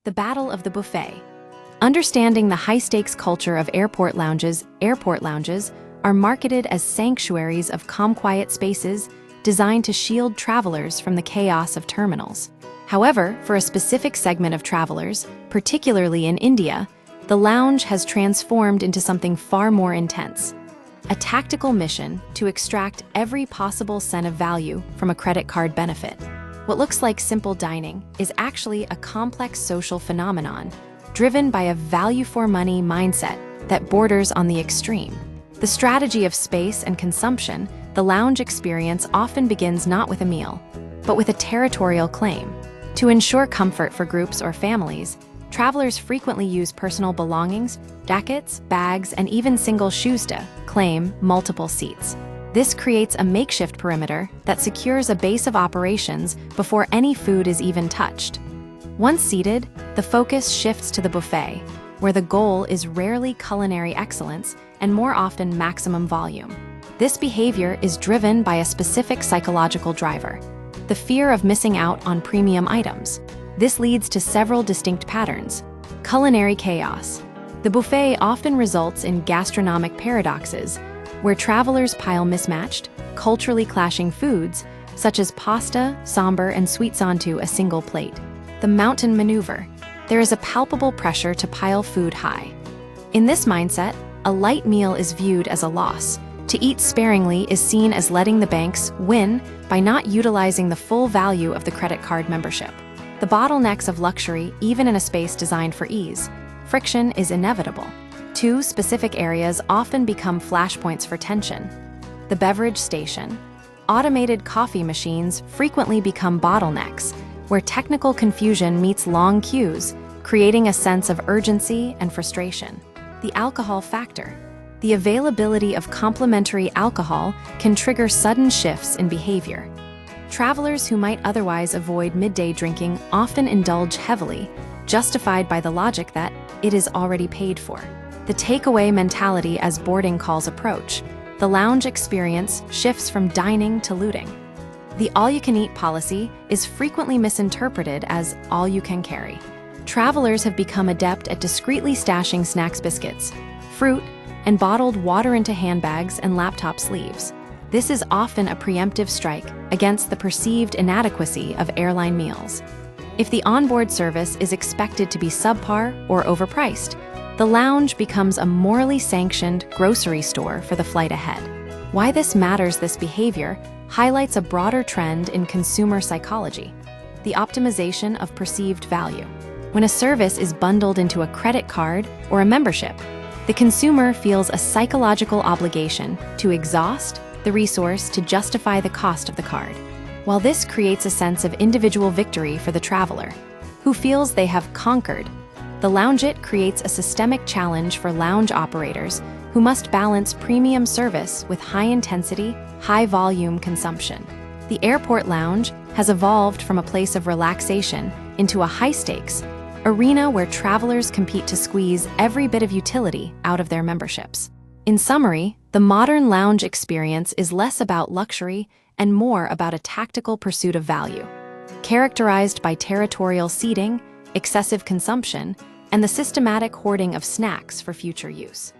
The Battle of the Buffet. Understanding the high-stakes culture of airport lounges are marketed as sanctuaries of calm-quiet spaces designed to shield travelers from the chaos of terminals. However, for a specific segment of travelers, particularly in India, the lounge has transformed into something far more intense. A tactical mission to extract every possible cent of value from a credit card benefit. What looks like simple dining is actually a complex social phenomenon driven by a value-for-money mindset that borders on the extreme. The strategy of space and consumption, the lounge experience often begins not with a meal, but with a territorial claim. To ensure comfort for groups or families, travelers frequently use personal belongings, jackets, bags, and even single shoes to claim multiple seats. This creates a makeshift perimeter that secures a base of operations before any food is even touched. Once seated, the focus shifts to the buffet, where the goal is rarely culinary excellence and more often maximum volume. This behavior is driven by a specific psychological driver: the fear of missing out on premium items. This leads to several distinct patterns. Culinary chaos. The buffet often results in gastronomic paradoxes, where travelers pile mismatched, culturally clashing foods, such as pasta, sambar, and sweets onto a single plate. The mountain maneuver. There is a palpable pressure to pile food high. In this mindset, a light meal is viewed as a loss. To eat sparingly is seen as letting the banks win by not utilizing the full value of the credit card membership. The bottlenecks of luxury, even in a space designed for ease. Friction is inevitable. Two specific areas often become flashpoints for tension. The beverage station. Automated coffee machines frequently become bottlenecks, where technical confusion meets long queues, creating a sense of urgency and frustration. The alcohol factor. The availability of complementary alcohol can trigger sudden shifts in behavior. Travelers who might otherwise avoid midday drinking often indulge heavily, justified by the logic that it is already paid for. The takeaway mentality as boarding calls approach. The lounge experience shifts from dining to looting. The all-you-can-eat policy is frequently misinterpreted as all-you-can-carry. Travelers have become adept at discreetly stashing snacks, biscuits, fruit, and bottled water into handbags and laptop sleeves. This is often a preemptive strike against the perceived inadequacy of airline meals. If the onboard service is expected to be subpar or overpriced, the lounge becomes a morally sanctioned grocery store for the flight ahead. Why this matters: this behavior highlights a broader trend in consumer psychology: the optimization of perceived value. When a service is bundled into a credit card or a membership, the consumer feels a psychological obligation to exhaust the resource to justify the cost of the card. While this creates a sense of individual victory for the traveler, who feels they have conquered, the loungeette creates a systemic challenge for lounge operators who must balance premium service with high-intensity, high-volume consumption. The airport lounge has evolved from a place of relaxation into a high-stakes arena where travelers compete to squeeze every bit of utility out of their memberships. In summary, the modern lounge experience is less about luxury and more about a tactical pursuit of value, characterized by territorial seating, excessive consumption, and the systematic hoarding of snacks for future use.